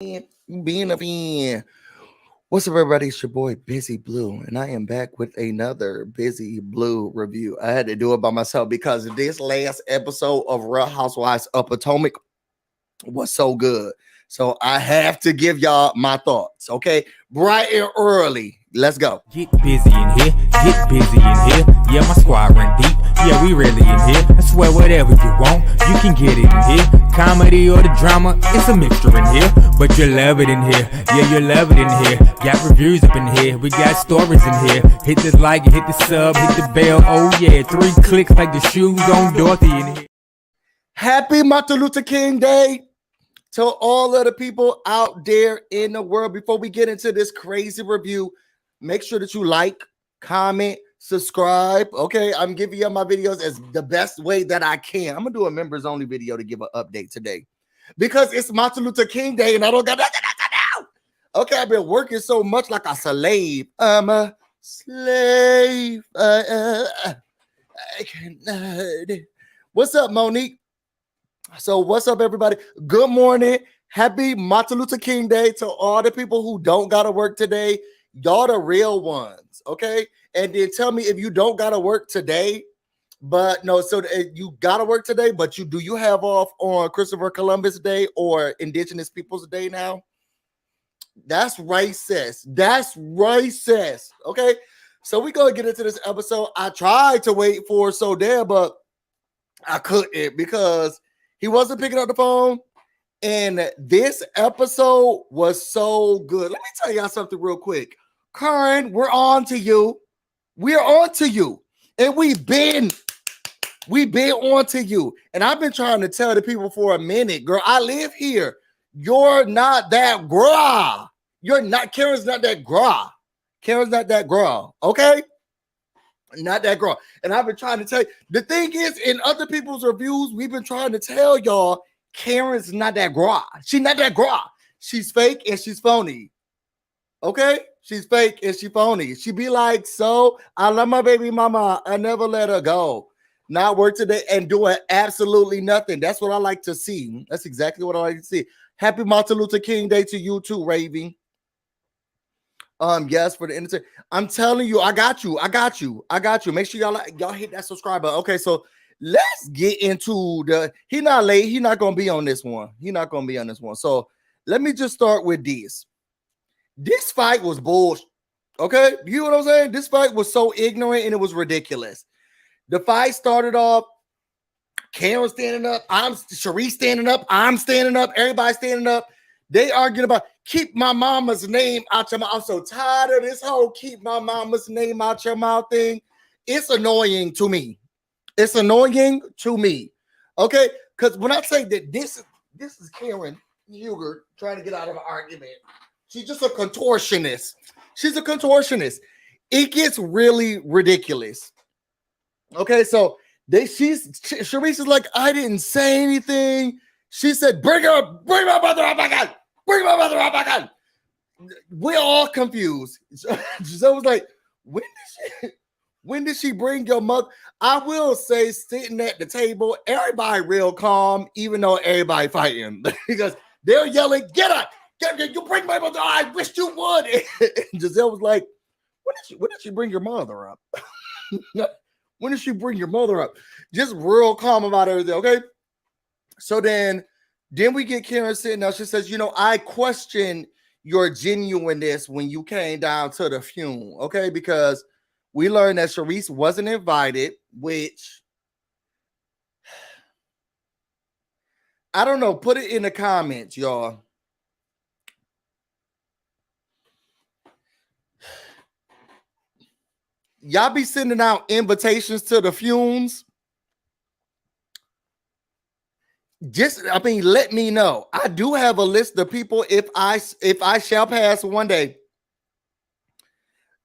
Being a fan. What's up, everybody? It's your boy BusyBlu, and I am back with another BusyBlu review. I had to do it by myself because this last episode of Real Housewives of Potomac was so good. So I have to give y'all my thoughts, okay? Bright and early. Let's go. Get busy in here, get busy in here. Yeah, my squad run deep. Yeah, we really in here. I swear whatever you want, you can get it in here. Comedy or the drama, it's a mixture in here. But you love it in here. Yeah, you love it in here. Got reviews up in here. We got stories in here. Hit the like, hit the sub, hit the bell. Oh yeah, 3 clicks like the shoes on Dorothy in here. Happy Martin Luther King Day to all of the people out there in the world. Before we get into this crazy review, make sure that you like, comment, subscribe. Okay, I'm giving you my videos as the best way that I can. I'm gonna do a members only video to give an update today because it's Martin Luther King Day and I don't got nothing to do. Okay, I've been working so much like a slave. I'm a slave. I cannot. What's up, Monique? So what's up, everybody? Good morning. Happy Martin Luther King Day to all the people who don't gotta work today. Y'all the real ones, okay? And then tell me if you don't gotta work today, but no, so you gotta work today, but you have off on Christopher Columbus Day or Indigenous Peoples Day now? That's right, sis. That's right, sis. Okay, so we gonna get into this episode. I tried to wait for So there, but I couldn't because he wasn't picking up the phone. And this episode was so good. Let me tell y'all something real quick. Karen, we're on to you. We're on to you. And we've been on to you. And I've been trying to tell the people for a minute, girl, I live here. You're not that girl. You're not, Karen's not that girl. Karen's not that girl, okay? Not that girl. And I've been trying to tell you. The thing is, in other people's reviews, we've been trying to tell y'all, Karen's not that girl. She's not that girl. She's fake and she's phony. Okay? She's fake and she's phony. She be like, so I love my baby mama. I never let her go. Not work today and doing absolutely nothing. That's what I like to see. That's exactly what I like to see. Happy Martin Luther King Day to you too, Raving. Yes, for the entertainment. I'm telling you, I got you. Make sure y'all hit that subscribe button. Okay, so let's get into he not late. He not gonna be on this one. So let me just start with this. This fight was bullshit. Okay, you know what I'm saying? This fight was so ignorant and it was ridiculous. The fight started off. Karen standing up. Charisse standing up. I'm standing up. Everybody standing up. They arguing about keep my mama's name out your mouth. I'm so tired of this whole keep my mama's name out your mouth thing. It's annoying to me. Okay? Because when I say that this is Karen Huger trying to get out of an argument. She's just a contortionist. It gets really ridiculous. Okay, so Charisse is like, I didn't say anything. She said, bring my mother up again. We're all confused. Giselle was like, when did she bring your mother? I will say, sitting at the table, everybody real calm, even though everybody fighting. Because they're yelling, get up. You bring my mother. I wish you would. And Giselle was like, when did she bring your mother up? When did she bring your mother up? Just real calm about everything, okay? So then we get Karen sitting down. She says, I question your genuineness when you came down to the funeral, okay? Because we learned that Charisse wasn't invited, which, I don't know. Put it in the comments, y'all. Y'all be sending out invitations to the funerals. Let me know. I do have a list of people if I shall pass one day.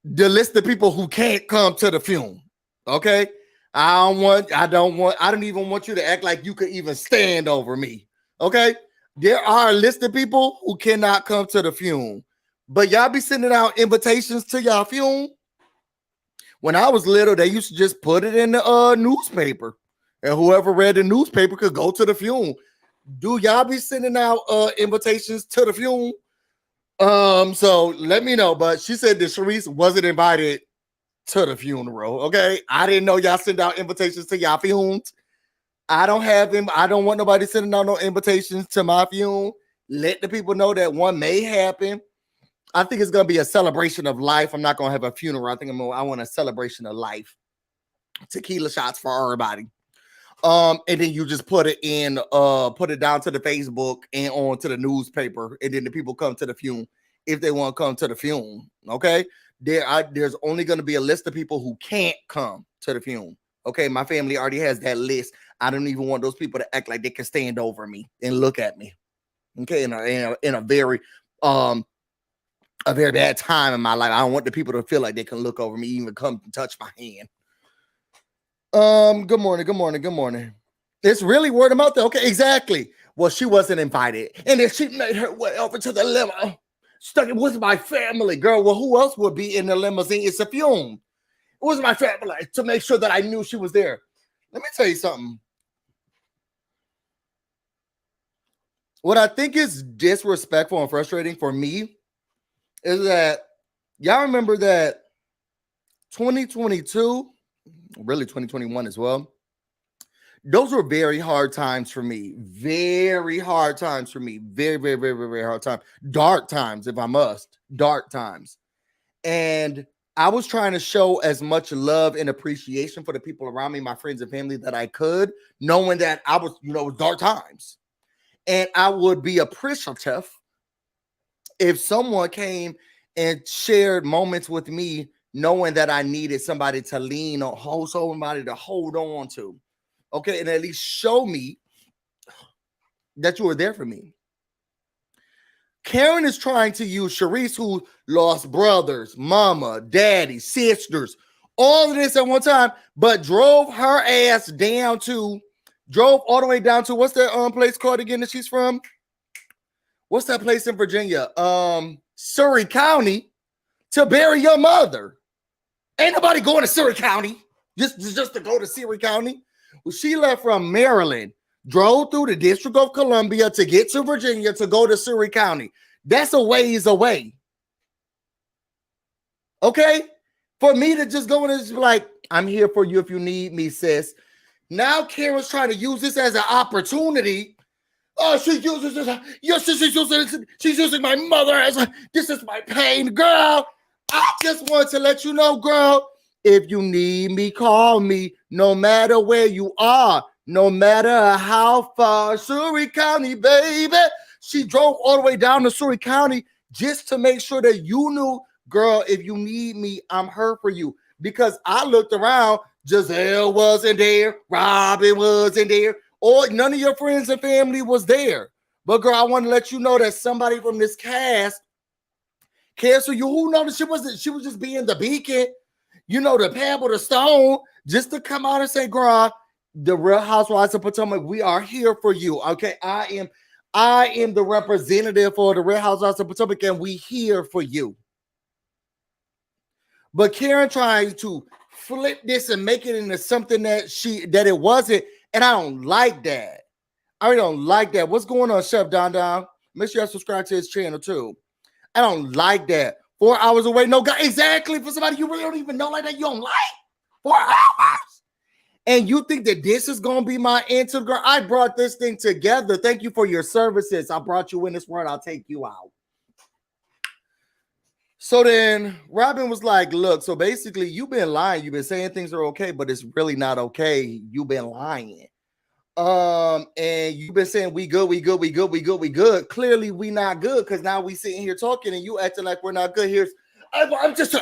The list of people who can't come to the funeral. Okay? I don't even want you to act like you could even stand over me. Okay? There are a list of people who cannot come to the funeral. But y'all be sending out invitations to y'all funeral. When I was little, they used to just put it in the newspaper. And whoever read the newspaper could go to the funeral. Do y'all be sending out invitations to the funeral? So let me know. But she said that Charisse wasn't invited to the funeral. Okay, I didn't know y'all send out invitations to y'all funerals. I don't have them. I don't want nobody sending out no invitations to my funeral. Let the people know that one may happen. I think it's gonna be a celebration of life. I'm not gonna have a funeral. I think I want a celebration of life. Tequila shots for everybody. And then you just put it in, put it down to the Facebook and on to the newspaper, and then the people come to the funeral if they want to come to the funeral. Okay, there's only going to be a list of people who can't come to the funeral. Okay, my family already has that list. I don't even want those people to act like they can stand over me and look at me. Okay, in a very bad time in my life. I don't want the people to feel like they can look over me, even come and touch my hand. Good morning. It's really word of mouth. Okay, exactly. Well, she wasn't invited, and then she made her way over to the limo. Stuck it with my family, girl. Well, who else would be in the limousine? It's a funeral. It was my family to make sure that I knew she was there. Let me tell you something. What I think is disrespectful and frustrating for me is that y'all remember that 2022, really 2021 as well. Those were very hard times for me. Very hard times for me. Very, very, very, very, very hard time. Dark times, if I must. Dark times. And I was trying to show as much love and appreciation for the people around me, my friends and family, that I could, knowing that I was, it was dark times. And I would be appreciative if someone came and shared moments with me, knowing that I needed somebody to lean on, somebody to hold on to. Okay, and at least show me that you were there for me. Karen is trying to use Charisse, who lost brothers, mama, daddy, sisters, all of this at one time, but drove all the way down to, what's that place called again that she's from? What's that place in Virginia? Surrey County, to bury your mother. Ain't nobody going to Surrey County just to go to Surrey County. Well, she left from Maryland, drove through the District of Columbia to get to Virginia to go to Surrey County. That's a ways away. Okay? For me to just go and just be like, I'm here for you if you need me, sis. Now Karen's trying to use this as an opportunity. Oh, she's using my mother as this is my pain, girl. I just want to let you know, girl, if you need me, call me, no matter where you are, no matter how far. Surrey County, baby. She drove all the way down to Surrey County just to make sure that you knew, girl, if you need me, I'm here for you. Because I looked around, Giselle wasn't there, Robin wasn't there, or none of your friends and family was there. But girl, I want to let you know that somebody from this cast cares for you. Who knows she was just being the beacon, the pebble, the stone, just to come out and say, girl, the Real Housewives of Potomac, we are here for you. Okay, I am the representative for the Real Housewives of Potomac, and we here for you. But Karen trying to flip this and make it into something that it wasn't, and I don't like that. I really don't like that. What's going on, Chef Don? Make sure you subscribe to his channel too. I don't like that. 4 hours away, no guy. Exactly, for somebody you really don't even know like that, you don't like 4 hours. And you think that this is going to be my answer, girl? I brought this thing together. Thank you for your services. I brought you in this world. I'll take you out. So then Robin was like, look, so basically you've been lying. You've been saying things are okay, but it's really not okay. You've been lying. And you've been saying we good. Clearly we not good, because now we sitting here talking and you acting like we're not good. I'm just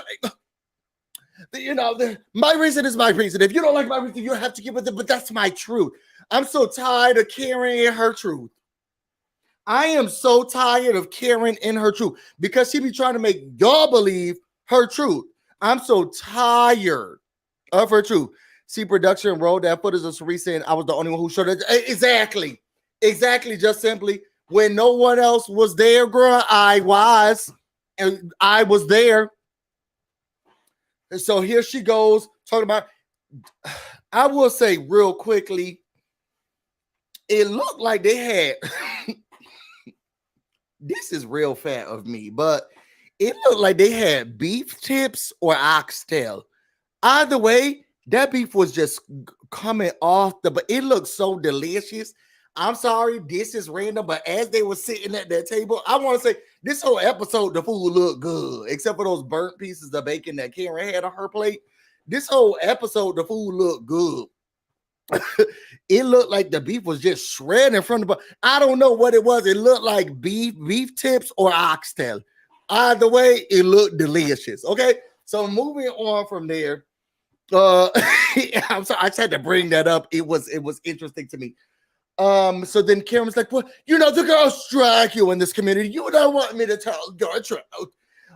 my reason is my reason. If you don't like my reason, you have to give it, but that's my truth. I'm so tired of carrying her truth. I am so tired of Karen in her truth, because she be trying to make y'all believe her truth. I'm so tired of her truth. See, production rolled that footage of Charisse saying I was the only one who showed it. Exactly. Just simply, when no one else was there, girl, I was there. And so here she goes talking about, I will say real quickly, it looked like they had this is real fat of me, but it looked like they had beef tips or oxtail. Either way, that beef was just coming off but it looked so delicious. I'm sorry, this is random, but as they were sitting at that table, I want to say this whole episode, the food looked good, except for those burnt pieces of bacon that Karen had on her plate. This whole episode, the food looked good. It looked like the beef was just shredded in front of. I don't know what it was. It looked like beef tips or oxtail. Either way, it looked delicious. Okay, so moving on from there. I'm sorry, I just had to bring that up. It was interesting to me. So then Karen was like, well, the girls drag you in this community. You don't want me to tell your truth.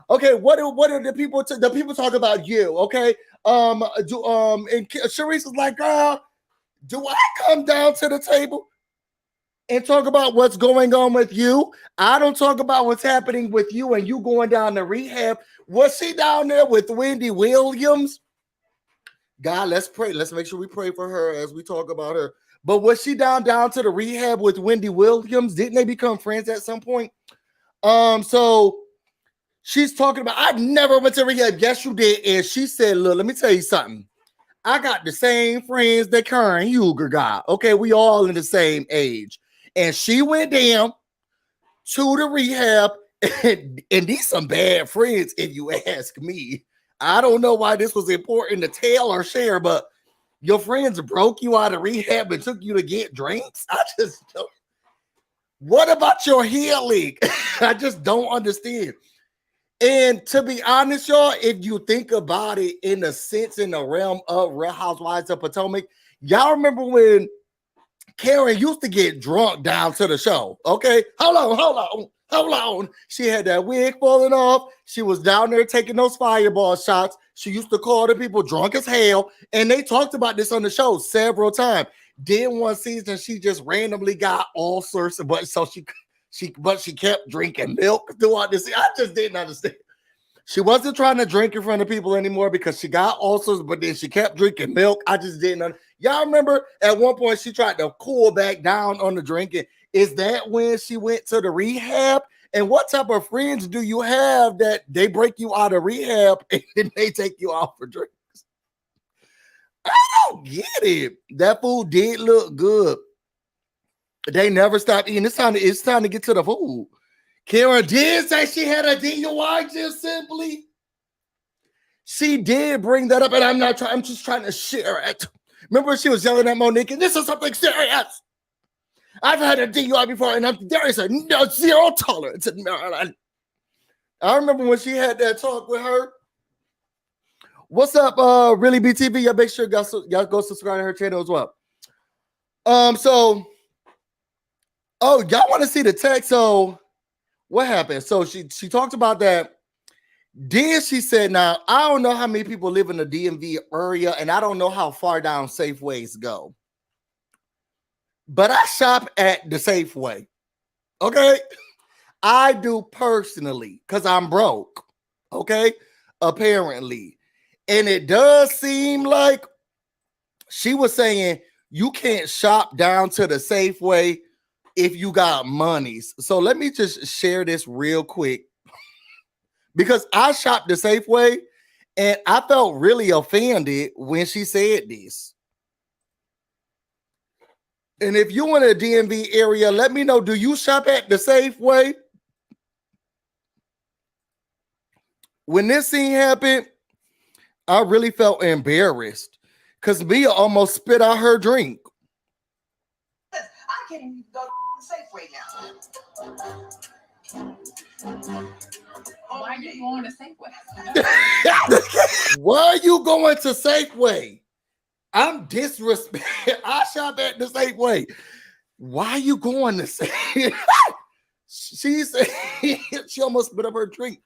Okay, what are the people talk about you? Okay. And Charisse was like, girl, do I come down to the table and talk about what's going on with you? I don't talk about what's happening with you and you going down to rehab. Was she down there with Wendy Williams? God, let's pray. Let's make sure we pray for her as we talk about her. But was she down to the rehab with Wendy Williams? Didn't they become friends at some point? So she's talking about, I never went to rehab. Yes, you did. And she said, look, let me tell you something. I got the same friends that Karen Huger got. Okay, we all in the same age. And she went down to the rehab, and these some bad friends, if you ask me. I don't know why this was important to tell or share, but your friends broke you out of rehab and took you to get drinks. I just don't. What about your healing? I just don't understand. And to be honest, y'all, if you think about it in a sense, in the realm of Real Housewives of Potomac, y'all remember when Karen used to get drunk down to the show? Okay, hold on. She had that wig falling off. She was down there taking those fireball shots. She used to call the people drunk as hell. And they talked about this on the show several times. Then one season, she just randomly got ulcers, but she kept drinking milk throughout this. I just didn't understand. She wasn't trying to drink in front of people anymore because she got ulcers, but then she kept drinking milk. I just didn't. Y'all remember at one point she tried to cool back down on the drinking. Is that when she went to the rehab? And what type of friends do you have that they break you out of rehab and then they take you out for drinks? I don't get it. That food did look good. They never stopped eating. It's time to get to the food. Karen did say she had a DUI, just simply. She did bring that up, and I'm just trying to share it. Remember she was yelling at Monique, and this is something serious. I've had a DUI before, and there is zero tolerance in Maryland. I remember when she had that talk with her. What's up, Really BTV? Y'all make sure y'all go subscribe to her channel as well. So, y'all want to see the text? So, what happened? So she talked about that. Then she said, now, I don't know how many people live in the DMV area, and I don't know how far down Safeways go. But I shop at the Safeway. Okay? I do personally, because I'm broke. Okay? Apparently. And it does seem like she was saying you can't shop down to the Safeway if you got monies. So let me just share this real quick. Because I shopped the Safeway and I felt really offended when she said this. And if you in a DMV area, let me know, do you shop at the Safeway? When this scene happened, I really felt embarrassed because Mia almost spit out her drink. I can't even go to the Safeway now. Why are you going to Safeway? Why are you going to Safeway? I'm disrespectful. I shop at the Safeway. Why are you going to Safeway? She said she almost spit up her drink.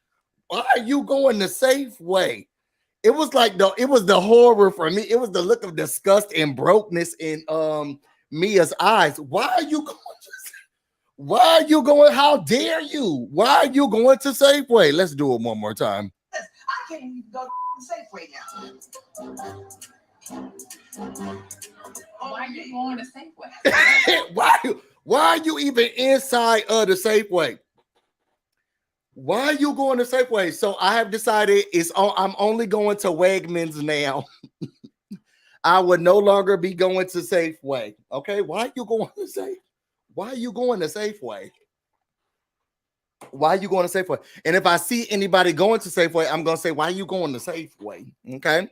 Why are you going to Safeway? It was like it was the horror for me. It was the look of disgust and brokenness in Mia's eyes. Why are you going to Why are you going? How dare you? Why are you going to Safeway? Let's do it one more time. I can't even go to Safeway now. Why are you going to Safeway? Why are you even inside of the Safeway? Why are you going to Safeway? So I have decided I'm only going to Wegmans now. I would no longer be going to Safeway. Okay, why are you going to Safeway? Why are you going to Safeway? Why are you going to Safeway? And if I see anybody going to Safeway, I'm going to say, why are you going to Safeway? Okay.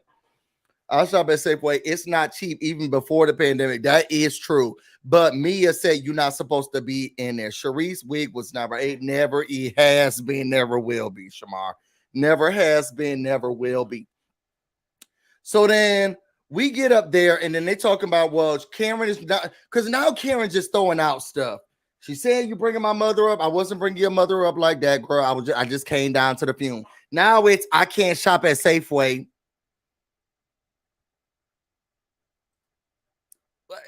I shop at Safeway. It's not cheap even before the pandemic. That is true. But Mia said you're not supposed to be in there. Charisse wig was never. It has been, never will be, Shamar. Never has been, never will be. So then we get up there and then they talking about, well, Karen is not, because now Karen's just throwing out stuff. She said, you bringing my mother up. I wasn't bringing your mother up like that, girl. I just came down to the fume. Now it's, I can't shop at Safeway.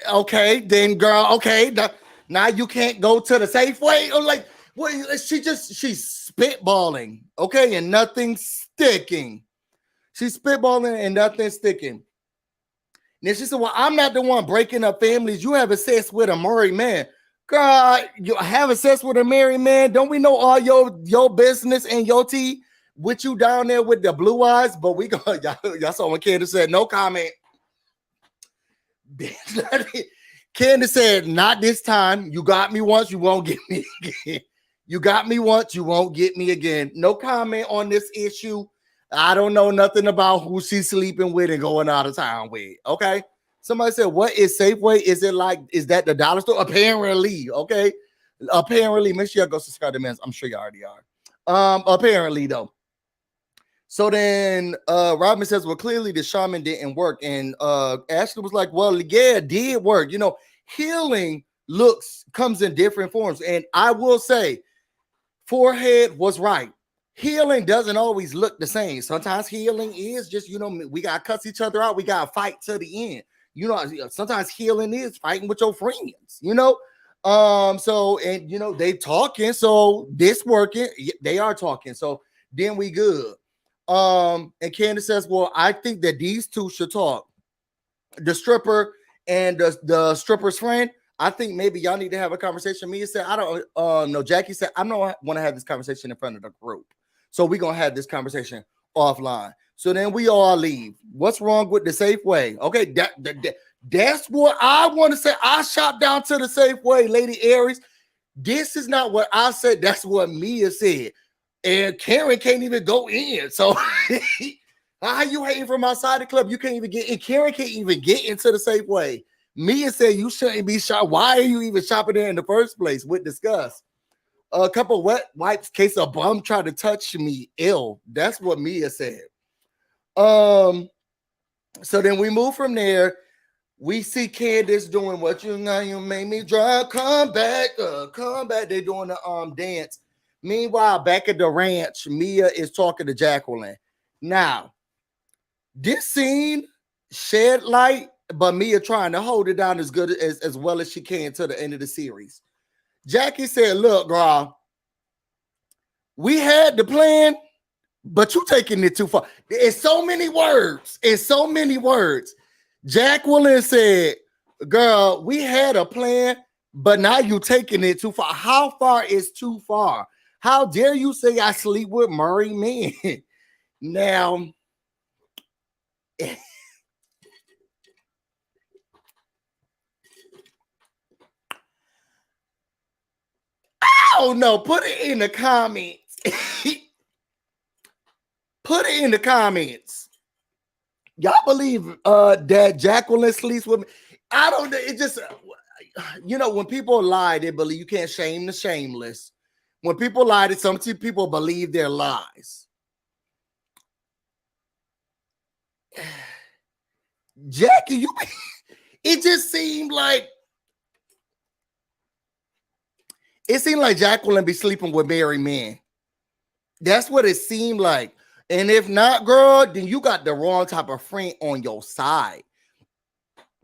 Okay, then, girl. Okay, now you can't go to the Safeway. Or like, what? She's spitballing. Okay, and nothing's sticking. She's spitballing and nothing's sticking. Then she said, well, I'm not the one breaking up families. You have sex with a married man. God, you have sex with a married man. Don't we know all your business and your tea with you down there with the blue eyes? But we go, y'all saw when Candice said, no comment. Candice said, not this time. You got me once, you won't get me again. You got me once, you won't get me again. No comment on this issue. I don't know nothing about who she's sleeping with and going out of town with. Okay. Somebody said, what is Safeway? Is that the dollar store? Apparently. Okay. Apparently. Make sure y'all go subscribe to Men's. I'm sure you already are. Apparently, though. So then Robin says, well, clearly the shaman didn't work. And Ashley was like, well, yeah, it did work. You know, healing comes in different forms. And I will say, forehead was right. Healing doesn't always look the same. Sometimes healing is just, you know, we got to cuss each other out. We got to fight to the end. You know, sometimes healing is fighting with your friends, you know. So, and, you know, they talking. So this working. They are talking. So then we good. And Candice says, well, I think that these two should talk. The stripper and the stripper's friend. I think maybe y'all need to have a conversation. Mia said, I don't know. Jackie said, I don't want to have this conversation in front of the group. So we're going to have this conversation offline. So then we all leave. What's wrong with the Safeway? Okay, that's what I want to say. I shop down to the Safeway, Lady Aries. This is not what I said. That's what Mia said. And Karen can't even go in. So how you hating from outside the club? You can't even get in. Karen can't even get into the Safeway. Mia said you shouldn't be shop. Why are you even shopping there in the first place? With disgust. A couple wet wipes, case a bum tried to touch me. Ill. That's what Mia said. So then we move from there. We see Candice doing what you know. You made me drive. Come back. They're doing the dance. Meanwhile, back at the ranch, Mia is talking to Jacqueline. Now, this scene shed light, but Mia trying to hold it down as good as well as she can to the end of the series. Jackie said, look, girl, we had the plan, but you taking it too far. It's so many words. Jacqueline said, girl, we had a plan, but now you taking it too far. How far is too far? How dare you say I sleep with married men? Now, oh no, put it in the comments. Put it in the comments. Y'all believe that Jacqueline sleeps with me? I don't know. It just, you know, when people lie, they believe you can't shame the shameless. When people lie, some people believe their lies. Jackie, it just seemed like Jacqueline be sleeping with married men. That's what it seemed like. And if not, girl, then you got the wrong type of friend on your side.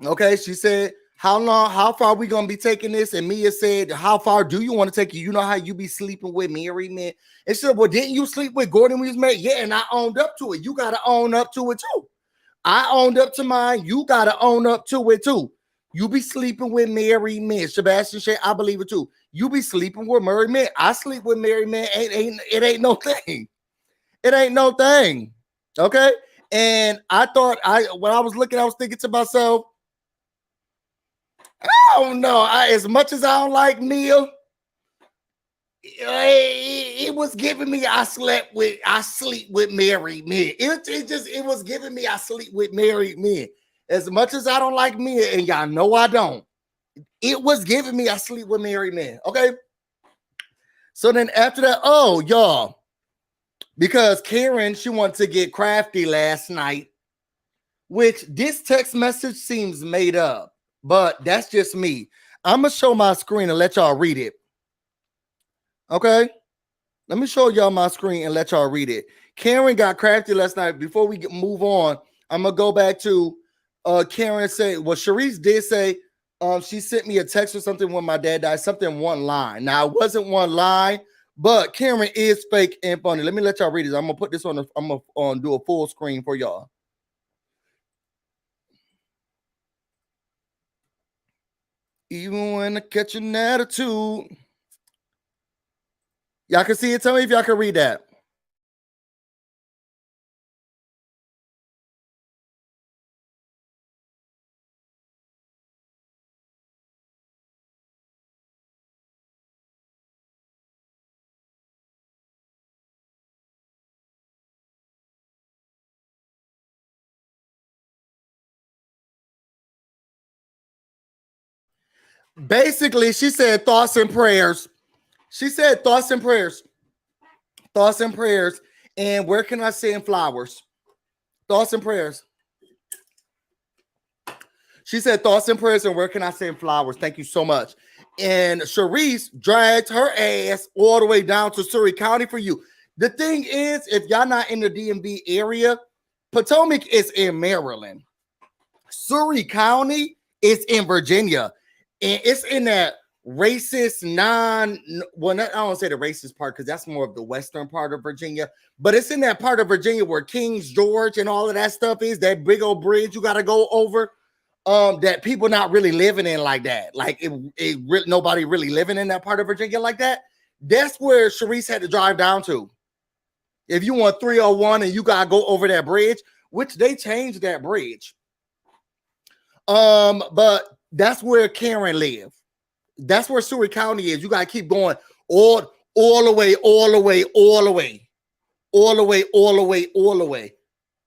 Okay, she said, how far are we gonna be taking this? And Mia said, how far do you want to take it? You know how you be sleeping with married men? And she said, well, didn't you sleep with Gordon when he was married? Yeah, and I owned up to it. You gotta own up to it too. I owned up to mine. You gotta own up to it too. You be sleeping with married men. Sebastian Shea, I believe it too. You be sleeping with married men. I sleep with married men. It ain't no thing. It ain't no thing. Okay. And I thought when I was looking, I was thinking to myself, I don't know. As much as I don't like Neil, it was giving me I sleep with married men. It was giving me I sleep with married men. As much as I don't like men, and y'all know I don't, it was giving me I sleep with married men. Okay. So then after that, oh y'all, because Karen, she wanted to get crafty last night, which this text message seems made up, but that's just me. I'm gonna show my screen and let y'all read it. Okay, let me show y'all my screen and let y'all read it. Karen got crafty last night. Before we move on, I'm gonna go back to Karen said, well, Charisse did say she sent me a text or something when my dad died, something one line. Now it wasn't one line, but Karen is fake and funny. Let me let y'all read it. I'm gonna put this on. I'm gonna do a full screen for y'all. Even when I catch an attitude. Y'all can see it. Tell me if y'all can read that. Basically, she said thoughts and prayers. She said thoughts and prayers. Thoughts and prayers. And where can I send flowers? Thoughts and prayers. She said thoughts and prayers. And where can I send flowers? Thank you so much. And Charisse dragged her ass all the way down to Surrey County for you. The thing is, if y'all not in the DMV area, Potomac is in Maryland. Surrey County is in Virginia. And it's in that racist I don't want to say the racist part because that's more of the western part of Virginia, but it's in that part of Virginia where Kings George and all of that stuff is, that big old bridge you got to go over, that people not really living in like that. Like nobody really living in that part of Virginia like that. That's where Charisse had to drive down to. If you want 301 and you got to go over that bridge, which they changed that bridge. But that's where Karen lived. That's where Surrey County is. You gotta keep going all the way.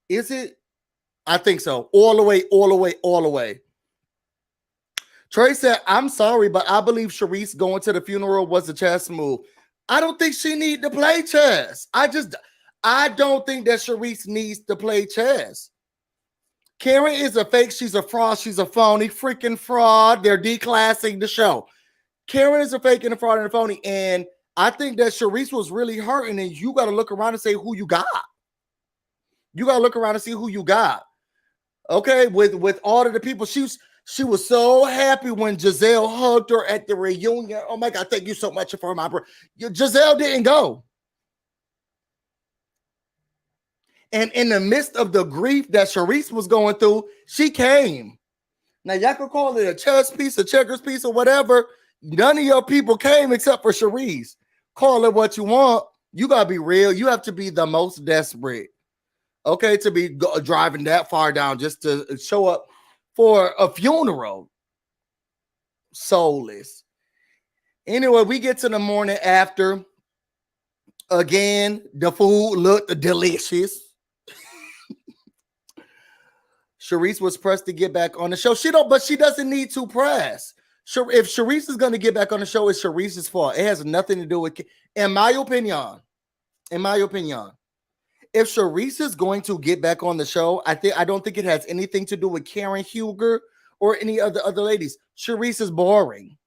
Is it? I think so. All the way. Trey said, I'm sorry, but I believe Charisse going to the funeral was a chess move. I don't think she need to play chess. I don't think that Charisse needs to play chess. Karen is a fake. She's a fraud. She's a phony. Freaking fraud. They're declassing the show. Karen is a fake and a fraud and a phony. And I think that Charisse was really hurting. And you got to look around and say who you got. You got to look around and see who you got. Okay. With all of the people. She was so happy when Giselle hugged her at the reunion. Oh my God. Thank you so much for my. Giselle didn't go. And in the midst of the grief that Charisse was going through, she came. Now, y'all can call it a chess piece, a checkers piece, or whatever. None of your people came except for Charisse. Call it what you want. You got to be real. You have to be the most desperate, okay, to be driving that far down just to show up for a funeral. Soulless. Anyway, we get to the morning after. Again, the food looked delicious. Charisse was pressed to get back on the show. But she doesn't need to press. If Charisse is going to get back on the show, it's Charisse's fault. It has nothing to do with, in my opinion, if Charisse is going to get back on the show, I don't think it has anything to do with Karen Huger or any other ladies. Charisse is boring.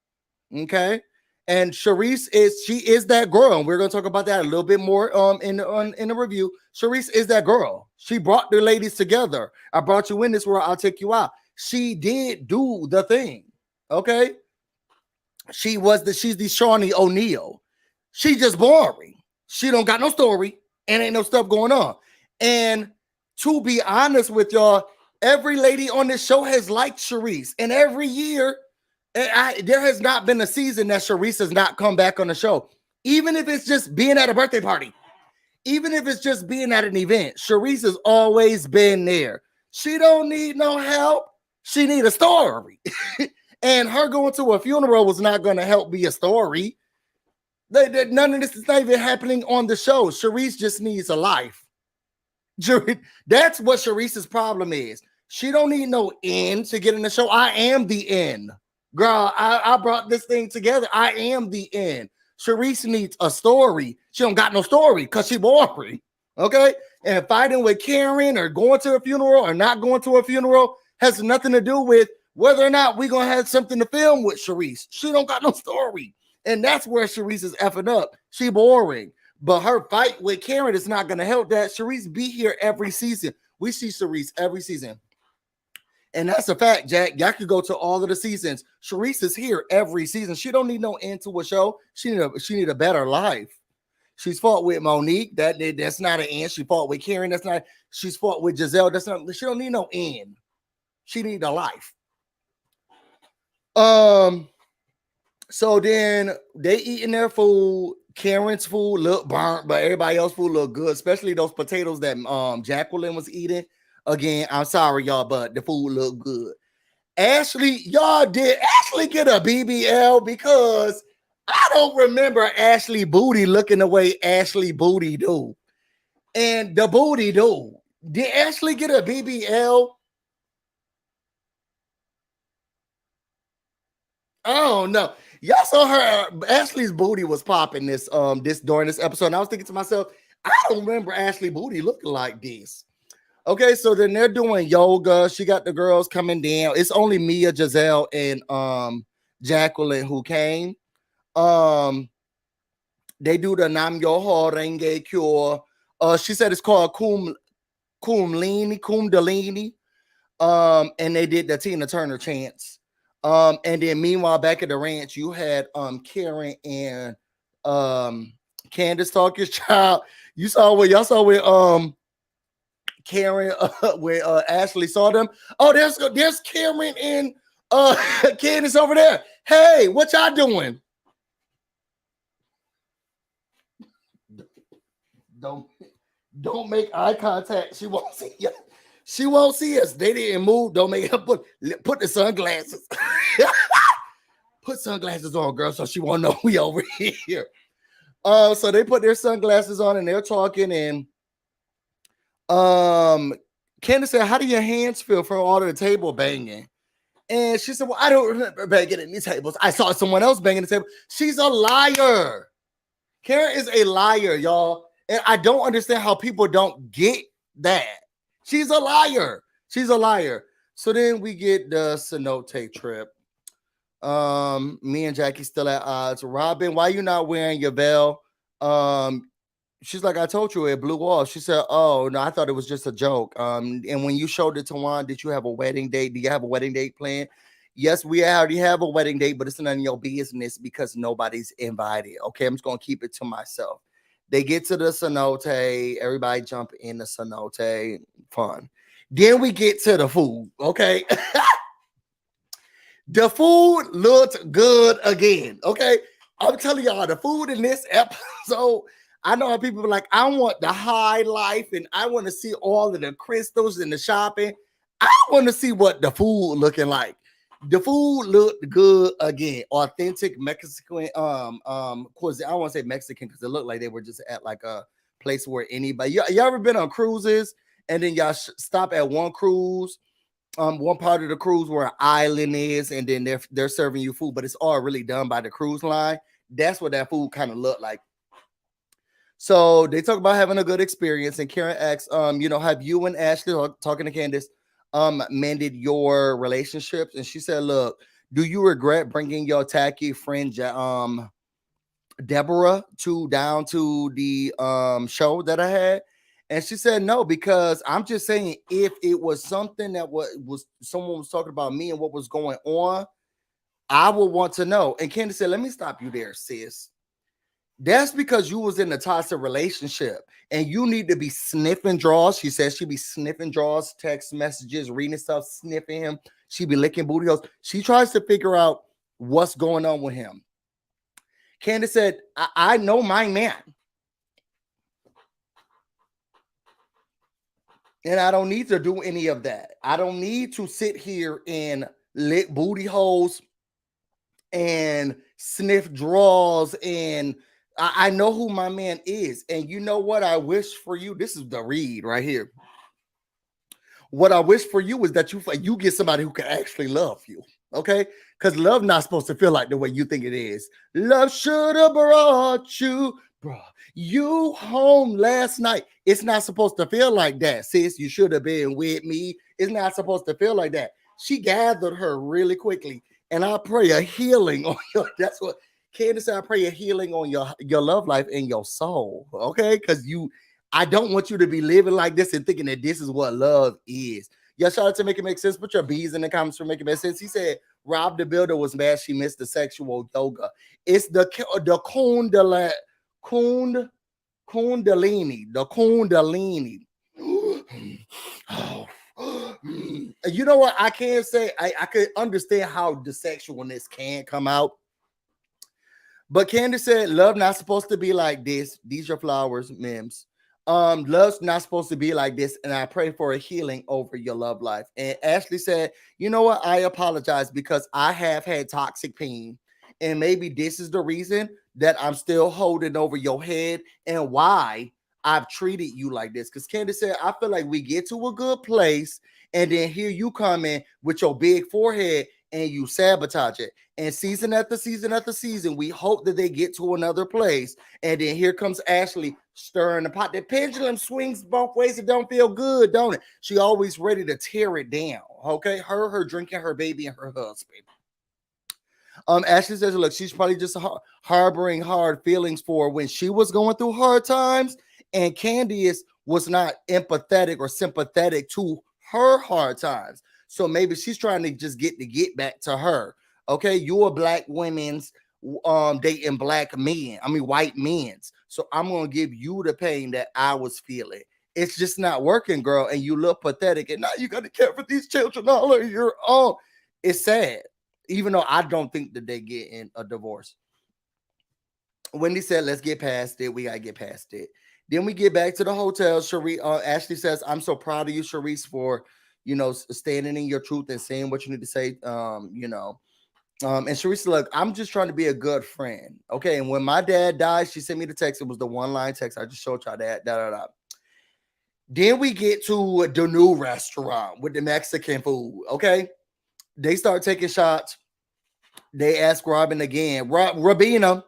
Okay. And Charisse is that girl. And we're going to talk about that a little bit more in the review. Charisse is that girl. She brought the ladies together. I brought you in this world. I'll take you out. She did do the thing. Okay. She's the Shawnee O'Neal. She just boring. She don't got no story and ain't no stuff going on. And to be honest with y'all, Every lady on this show has liked Charisse, and every year, there has not been a season that Charisse has not come back on the show, even if it's just being at a birthday party, even if it's just being at an event. Charisse has always been there. She don't need no help. She need a story, and her going to a funeral was not going to help be a story. None of this is not even happening on the show. Charisse just needs a life. That's what Charisse's problem is. She don't need no end to get in the show. I am the end. Girl, I brought this thing together. I am the end. Charisse needs a story. She don't got no story because she boring. Okay? And fighting with Karen or going to a funeral or not going to a funeral has nothing to do with whether or not we're going to have something to film with Charisse. She don't got no story. And that's where Charisse is effing up. She boring. But her fight with Karen is not going to help that. Charisse be here every season. We see Charisse every season. And that's a fact, Jack. Y'all could go to all of the seasons. Charisse is here every season. She don't need no end to a show. She need a better life. She's fought with Monique. That's not an end. She fought with Karen. That's not. She's fought with Giselle. That's not. She don't need no end. She need a life. So then they eating their food. Karen's food look burnt, but everybody else's food look good, especially those potatoes that Jacqueline was eating. Again, I'm sorry, y'all, but the food looked good. Ashley, did Ashley get a BBL? Because I don't remember Ashley booty looking the way Ashley booty do. And the booty do. Did Ashley get a BBL? I don't know. Y'all saw her. Ashley's booty was popping this during this episode. And I was thinking to myself, I don't remember Ashley booty looking like this. Okay, so then they're doing yoga. She got the girls coming down. It's only Mia, Giselle, and Jacqueline who came. They do the Nam Yoho Renge Cure. She said it's called Kundalini. And they did the Tina Turner chants. And then meanwhile, back at the ranch, you had Karen and Candice talking child. Y'all saw where Karen where Ashley saw them. Oh, there's Karen and Candice over there. Hey, what y'all doing? Don't make eye contact. She won't see you. She won't see us. They didn't move. Don't make her put the sunglasses. Put sunglasses on, girl, so she won't know we over here. So they put their sunglasses on and they're talking. And Candice said, "How do your hands feel from all of the table banging?" And she said, "Well, I don't remember banging in these tables. I saw someone else banging the table." She's a liar. Karen is a liar, y'all. And I don't understand how people don't get that. She's a liar. She's a liar. So then we get the Cenote trip. Me and Jackie still at odds. Robin, why you not wearing your veil? She's like, I told you it blew off. She said, oh, no, I thought it was just a joke. And when you showed it to Juan, did you have a wedding date? Do you have a wedding date planned? Yes, we already have a wedding date, but it's none of your business because nobody's invited. Okay, I'm just going to keep it to myself. They get to the Cenote. Everybody jump in the Cenote. Fun. Then we get to the food. Okay. The food looked good again. Okay. I'm telling y'all, the food in this episode, I know how people are like, I want the high life and I want to see all of the crystals and the shopping. I want to see what the food looking like. The food looked good again. Authentic Mexican cuisine. I don't want to say Mexican because it looked like they were just at like a place where anybody. Y'all ever been on cruises and then y'all stop at one cruise, one part of the cruise where an island is, and then they're serving you food, but it's all really done by the cruise line. That's what that food kind of looked like. So they talk about having a good experience, and Karen asks, have you and Ashley, talking to Candice, mended your relationships? And she said, look, do you regret bringing your tacky friend Deborah down to the show that I had? And she said, no, because I'm just saying, if it was something that was someone was talking about me and what was going on, I would want to know. And Candice said, let me stop you there, sis. That's because you was in a toxic relationship and you need to be sniffing drawers. She says she be sniffing drawers, text messages, reading stuff, sniffing him. She be licking booty holes. She tries to figure out what's going on with him. Candice said, I know my man. And I don't need to do any of that. I don't need to sit here and lick booty holes and sniff drawers. And I know who my man is. And you know what I wish for you? This is the read right here. What I wish for you is that you get somebody who can actually love you. Okay? Because love not supposed to feel like the way you think it is. Love should have brought you home last night. It's not supposed to feel like that, sis. You should have been with me. It's not supposed to feel like that. She gathered her really quickly. And I pray a healing on your, that's what Candice said, I pray a healing on your love life and your soul. Okay? Because I don't want you to be living like this and thinking that this is what love is. Yeah, shout out to Make It Make Sense. Put your B's in the comments for Make It Make Sense. He said Rob the Builder was mad she missed the sexual yoga. It's the Kundalini. The Kundalini. Oh. You know what? I can't say I could understand how the sexualness can come out. But Candice said, love not supposed to be like this. These are flowers, Mims. Love's not supposed to be like this, and I pray for a healing over your love life. And Ashley said, you know what? I apologize because I have had toxic pain, and maybe this is the reason that I'm still holding over your head and why I've treated you like this. Because Candice said, I feel like we get to a good place, and then here you come in with your big forehead and you sabotage it. And season after season after season, we hope that they get to another place. And then here comes Ashley stirring the pot. The pendulum swings both ways. It don't feel good, don't it? She always ready to tear it down. Okay, her drinking her baby and her husband. Ashley says, look, she's probably just harboring hard feelings for when she was going through hard times, and Candice was not empathetic or sympathetic to her hard times. So maybe she's trying to just get back to her. Okay, you are black women's dating black men. I mean white men's. So I'm gonna give you the pain that I was feeling. It's just not working, girl, and you look pathetic. And now you got to care for these children all on your own. It's sad, even though I don't think that they get in a divorce. Wendy said, "Let's get past it. We gotta get past it." Then we get back to the hotel. Ashley says, "I'm so proud of you, Charisse, for standing in your truth and saying what you need to say." And Charisse, look, I'm just trying to be a good friend. Okay. And when my dad died, she sent me the text. It was the one-line text. I just showed y'all that. Then we get to the new restaurant with the Mexican food. Okay. They start taking shots. They ask Robin again, Robina.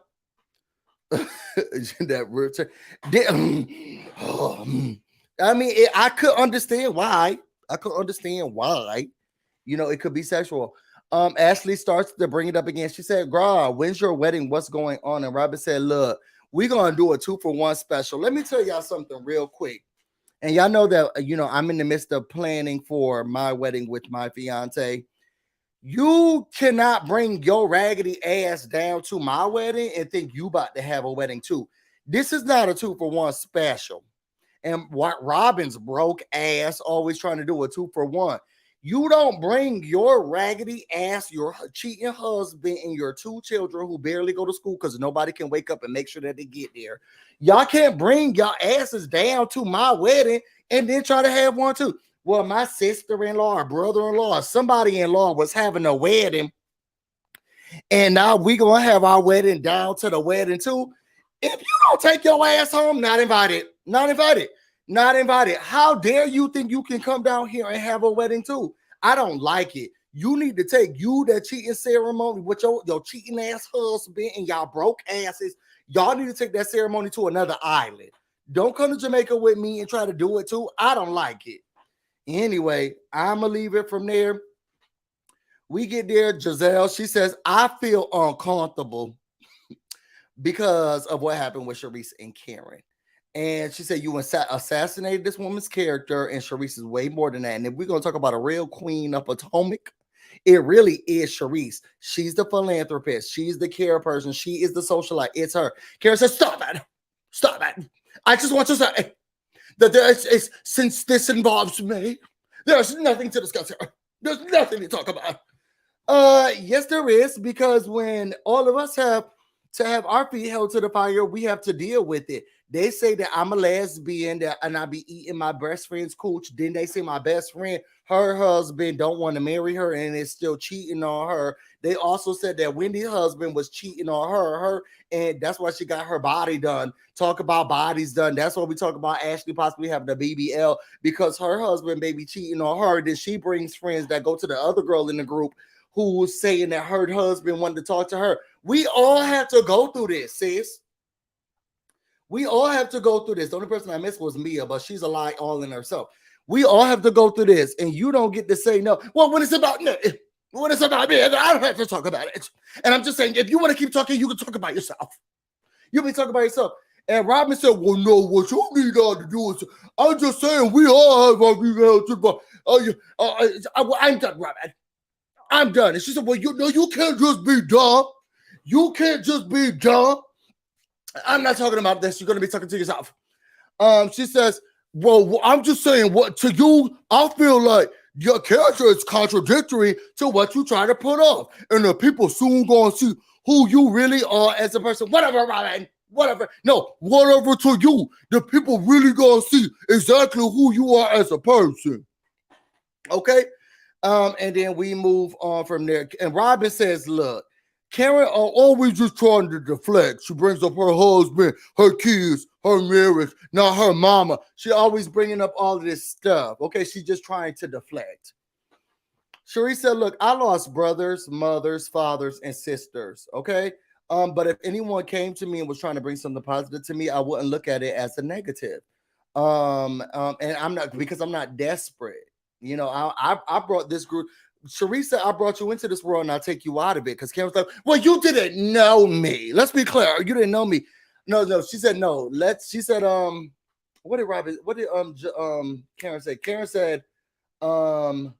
That I mean, I could understand why. It could be sexual. Ashley starts to bring it up again. She said, "Gra, when's your wedding? What's going on?" And Robin said, "Look, we're gonna do a 2-for-1 special. Let me tell y'all something real quick. And y'all know that I'm in the midst of planning for my wedding with my fiance. You cannot bring your raggedy ass down to my wedding and think you about to have a wedding too. This is not a 2-for-1 special. And what Robin's broke ass always trying to do a 2-for-1. You don't bring your raggedy ass, your cheating husband, and your 2 children who barely go to school because nobody can wake up and make sure that they get there. Y'all can't bring y'all asses down to my wedding and then try to have one too. Well, my sister-in-law or brother-in-law or somebody-in-law was having a wedding, and now we gonna have our wedding down to the wedding too. If you don't take your ass home, not invited. How dare you think you can come down here and have a wedding too? I don't like it. You need to take that cheating ceremony with your cheating ass husband and y'all broke asses. Y'all need to take that ceremony to another island. Don't come to Jamaica with me and try to do it too. I don't like it. Anyway, I'm going to leave it from there. We get there. Giselle, she says, I feel uncomfortable because of what happened with Charisse and Karen. And she said, you assassinated this woman's character, and Charisse is way more than that. And if we're going to talk about a real queen of Potomac It really is Charisse. She's the philanthropist. She's the care person. She is the socialite. It's her. Karen says, stop it. Stop it. I just want to say that since this involves me, there's nothing to discuss here. There's nothing to talk about. Yes, there is, because when all of us have to have our feet held to the fire, we have to deal with it. They say that I'm a lesbian and I be eating my best friend's cooch. Then they say my best friend, her husband, don't want to marry her and is still cheating on her. They also said that Wendy's husband was cheating on her, and that's why she got her body done. Talk about bodies done. That's why we talk about Ashley possibly having the BBL, because her husband may be cheating on her. Then she brings friends that go to the other girl in the group who was saying that her husband wanted to talk to her. We all have to go through this, sis. We all have to go through this. The only person I missed was Mia, but she's a lie all in herself. We all have to go through this, and you don't get to say no. Well, when it's about me, I don't have to talk about it. And I'm just saying, if you want to keep talking, you can talk about yourself. You'll be talking about yourself. And Robin said, well, no, what you need all to do is, I'm just saying, we all have our female to I'm done, Robin. I'm done. And she said, well, you can't just be dumb. You can't just be dumb. I'm not talking about this. You're going to be talking to yourself. She says, well, I'm just saying, what to you, I feel like your character is contradictory to what you try to put off. And the people soon going to see who you really are as a person. Whatever, Robin. Whatever. No, whatever to you. The people really going to see exactly who you are as a person. Okay? And then we move on from there. And Robin says, look, Karen are always just trying to deflect. She brings up her husband, her kids, her marriage, not her mama. She always bringing up all of this stuff. Okay, she's just trying to deflect. Charisse said, look, I lost brothers, mothers, fathers, and sisters. Okay. But if anyone came to me and was trying to bring something positive to me, I wouldn't look at it as a negative. And I'm not, because I'm not desperate. You know, I brought this group. Charisse said, I brought you into this world and I'll take you out of it. Because Karen was like, well, you didn't know me. Let's be clear. You didn't know me. No. She said, no. She said, what did Karen say? Karen said, I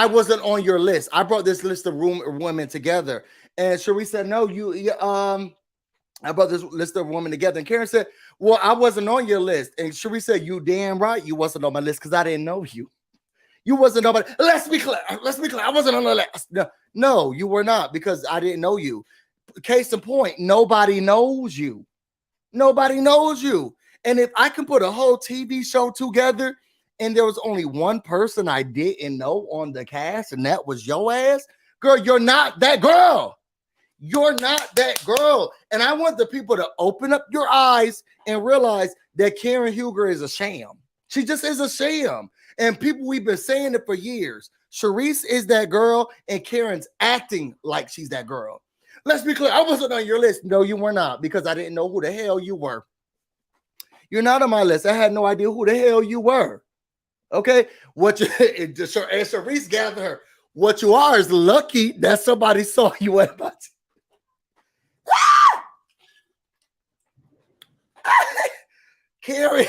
wasn't on your list. I brought this list of women together. And Charisse said, no, I brought this list of women together. And Karen said, well, I wasn't on your list. And Charisse said, you damn right you wasn't on my list because I didn't know you. You wasn't nobody. Let's be clear. I wasn't on the list. No, you were not, because I didn't know you. Case in point, nobody knows you. Nobody knows you. And if I can put a whole TV show together and there was only one person I didn't know on the cast, and that was your ass, girl, you're not that girl. You're not that girl. And I want the people to open up your eyes and realize that Karen Huger is a sham. She just is a sham. And people, we've been saying it for years. Charisse is that girl, and Karen's acting like she's that girl. Let's be clear. I wasn't on your list. No, you were not, because I didn't know who the hell you were. You're not on my list. I had no idea who the hell you were. Okay? And Charisse gathered her. What you are is lucky that somebody saw you at my Karen,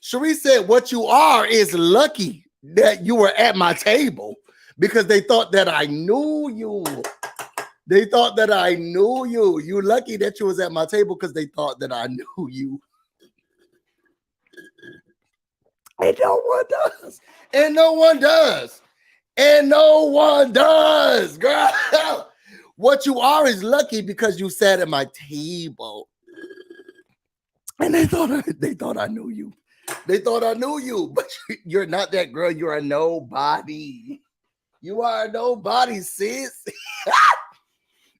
Charisse said, what you are is lucky that you were at my table, because they thought that I knew you. They thought that I knew you. You lucky that you was at my table because they thought that I knew you. And no one does. And no one does. And no one does, girl. What you are is lucky because you sat at my table. And they thought I knew you. They thought I knew you, but you're not that girl. You're a nobody. You are a nobody, sis.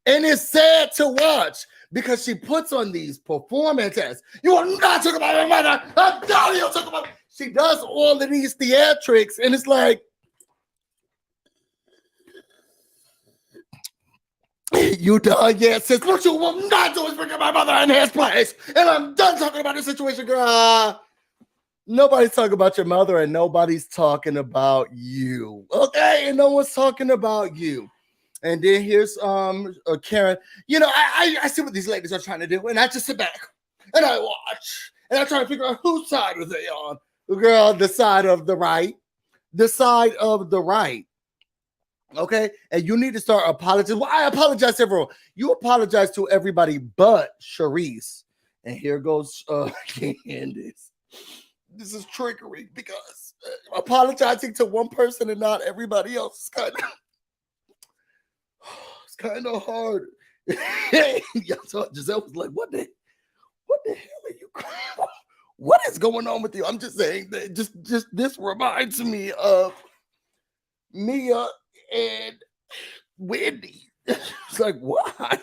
And it's sad to watch because she puts on these performances. You are not talking about my mother. I'm telling you, talking about. She does all of these theatrics, and it's like, you done yet, sis? What you will not do is bring my mother in his place. And I'm done talking about this situation, girl. Nobody's talking about your mother, and nobody's talking about you. Okay? And no one's talking about you. And then here's Karen. You know, I see what these ladies are trying to do, and I just sit back and I watch, and I try to figure out whose side are they on. Girl, the side of the right. The side of the right. Okay, and you need to start apologizing. Well, I apologize to everyone. You apologize to everybody but Charisse. And here goes Candice. This is trickery because apologizing to one person and not everybody else is kind of it's kind of hard. Yeah, so Giselle was like, what the hell are you crying? What is going on with you? I'm just saying that just this reminds me of Mia and Wendy. It's like, why?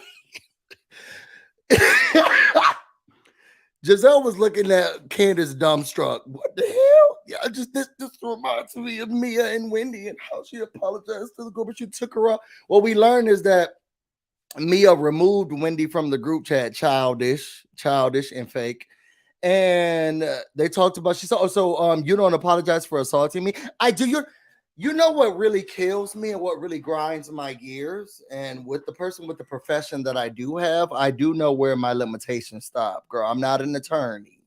Giselle was looking at Candice dumbstruck. What the hell? Yeah, this reminds me of Mia and Wendy and how she apologized to the group, but she took her out. What we learned is that Mia removed Wendy from the group chat, childish and fake. And they talked about she said, you don't apologize for assaulting me. I do. You know what really kills me and what really grinds my gears, and with the person with the profession that I do have, I do know where my limitations stop. Girl, I'm not an attorney.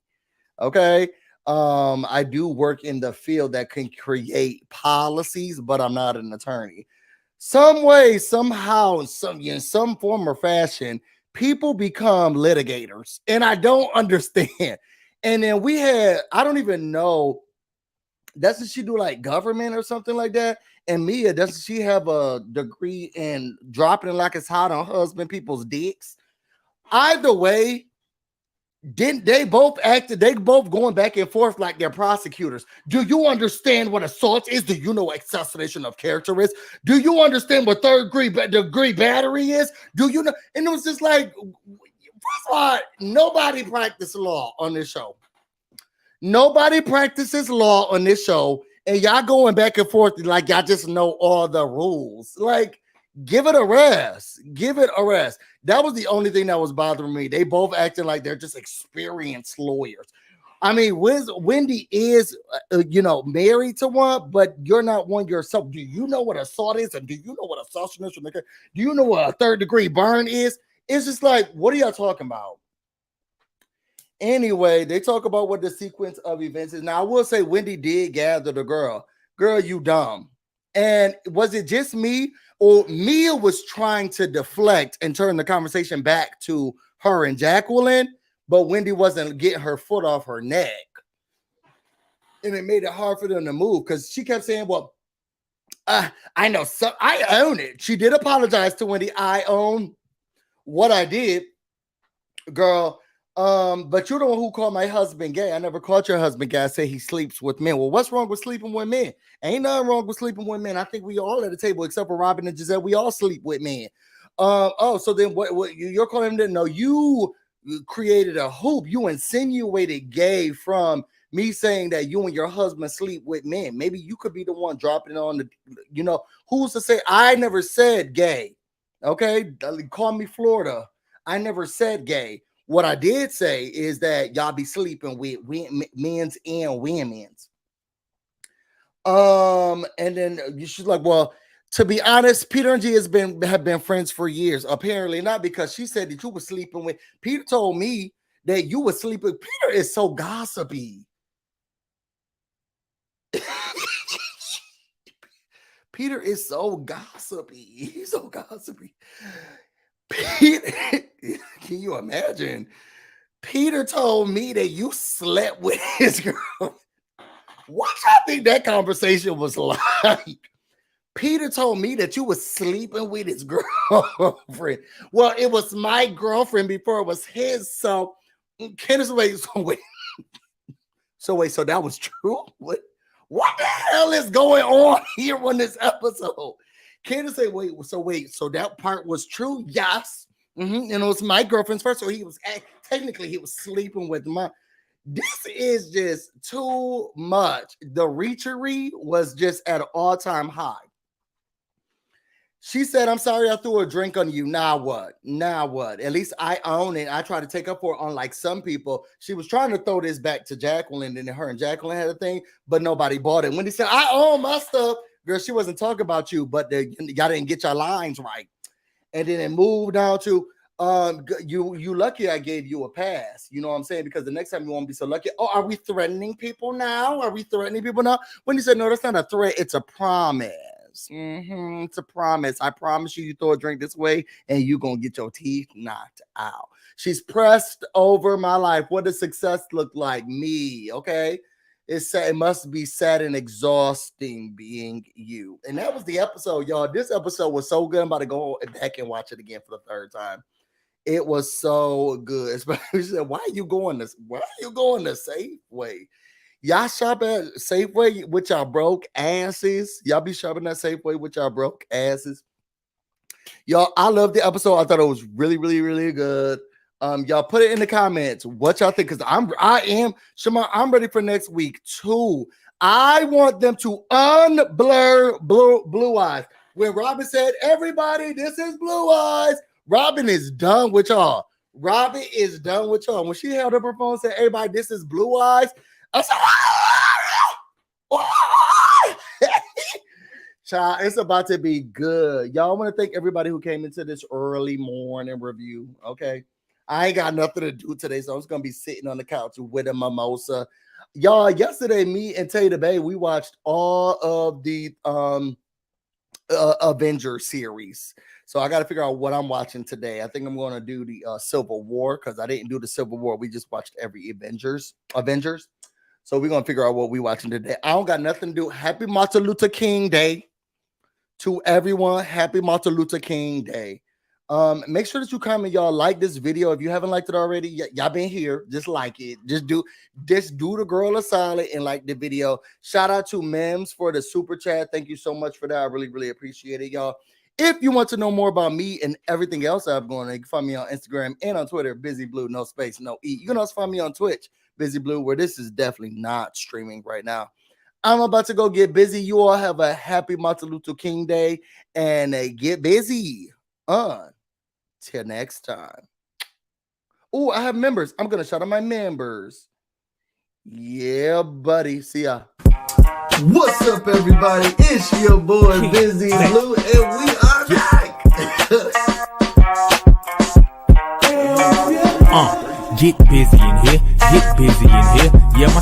Okay. I do work in the field that can create policies, but I'm not an attorney. Some way, somehow, in some form or fashion, people become litigators, and I don't understand. And then I don't even know, doesn't she do like government or something like that? And Mia, doesn't she have a degree in dropping it like it's hot on husband people's dicks? Either way, didn't they both going back and forth like they're prosecutors? Do you understand what assault is? Do you know what assassination of character is? Do you understand what third degree battery is? Do you know? And it was just like, first of all, nobody practiced law on this show. Nobody practices law on this show, and y'all going back and forth like y'all just know all the rules. Like, give it a rest. Give it a rest. That was the only thing that was bothering me. They both acting like they're just experienced lawyers. I mean, Wendy is, married to one, but you're not one yourself. Do you know what assault is? And do you know what assassination is? Do you know what a third degree burn is? It's just like, what are y'all talking about? Anyway, they talk about what the sequence of events is. Now, I will say Wendy did gather the girl. Girl, you dumb. And was it just me, or Mia was trying to deflect and turn the conversation back to her and Jacqueline, but Wendy wasn't getting her foot off her neck. And it made it hard for them to move because she kept saying, well, I know. So I own it. She did apologize to Wendy. I own what I did, girl. But you're the one who called my husband gay. I never called your husband gay. I say he sleeps with men. Well, what's wrong with sleeping with men? Ain't nothing wrong with sleeping with men. I think we all at the table, except for Robin and Giselle, we all sleep with men. So then what you're calling him to know? You created a hoop. You insinuated gay from me saying that you and your husband sleep with men. Maybe you could be the one dropping it on the, who's to say? I never said gay. Okay, call me Florida. I never said gay. What I did say is that y'all be sleeping with men's and women's. And then she's like, well, to be honest, Peter and G have been friends for years. Apparently not, because she said that you were sleeping with. Peter told me that you were sleeping. Peter is so gossipy. Peter is so gossipy. He's so gossipy. Peter, can you imagine? Peter told me that you slept with his girl. What y'all think that conversation was like? Peter told me that you were sleeping with his girlfriend. Well, it was my girlfriend before it was his. So, Candice, so that was true? What the hell is going on here on this episode? Candice say, wait, so that part was true? Yes. And it was my girlfriend's first. So he was sleeping with my. This is just too much. The reachery was just at an all-time high. She said, I'm sorry I threw a drink on you. Now what? At least I own it. I tried to take up for her, unlike some people. She was trying to throw this back to Jacqueline, and her and Jacqueline had a thing, but nobody bought it. When he said, I own my stuff, girl, she wasn't talking about you, but y'all didn't get your lines right. And then it moved down to, you lucky I gave you a pass. You know what I'm saying? Because the next time you won't be so lucky. Oh, are we threatening people now? When he said, no, that's not a threat. It's a promise. promise. It's a promise. I promise you, you throw a drink this way and you're going to get your teeth knocked out. She's pressed over my life. What does success look like? Me, okay? It must be sad and exhausting being you. And that was the episode, y'all. This episode was so good. I'm about to go back and watch it again for the third time. It was so good. Especially, she said, why are you going to Safeway? Y'all shop at Safeway with y'all broke asses. Y'all be shopping at Safeway with y'all broke asses. Y'all, I love the episode. I thought it was really, really, really good. Y'all put it in the comments what y'all think, because Shema, I'm ready for next week too. I want them to unblur blue eyes. When Robin said, everybody, this is Blue Eyes, Robin is done with y'all. Robin is done with y'all. When she held up her phone and said, everybody, this is Blue Eyes, I said, child, it's about to be good. Y'all want to thank everybody who came into this early morning review, okay? I ain't got nothing to do today, so I'm just going to be sitting on the couch with a mimosa. Y'all, yesterday, me and Tay the Bay, we watched all of the Avengers series. So I got to figure out what I'm watching today. I think I'm going to do the Civil War, because I didn't do the Civil War. We just watched every Avengers. So we're going to figure out what we're watching today. I don't got nothing to do. Happy Martin Luther King Day to everyone. Happy Martin Luther King Day. Make sure that you comment, y'all. Like this video. If you haven't liked it already, y'all been here. Just like it. Just do the girl a solid and like the video. Shout out to Mems for the super chat. Thank you so much for that. I really, really appreciate it, y'all. If you want to know more about me and everything else I have going on, you can find me on Instagram and on Twitter, BusyBlu, no space, no E. You can also find me on Twitch, BusyBlu, where this is definitely not streaming right now. I'm about to go get busy. You all have a happy Martin Luther King Day, and get busy. Till next time. Oh, I have members. I'm going to shout out my members. Yeah, buddy. See ya. What's up, everybody? It's your boy, BusyBlu, and we are back. Get busy in here. Get busy in here.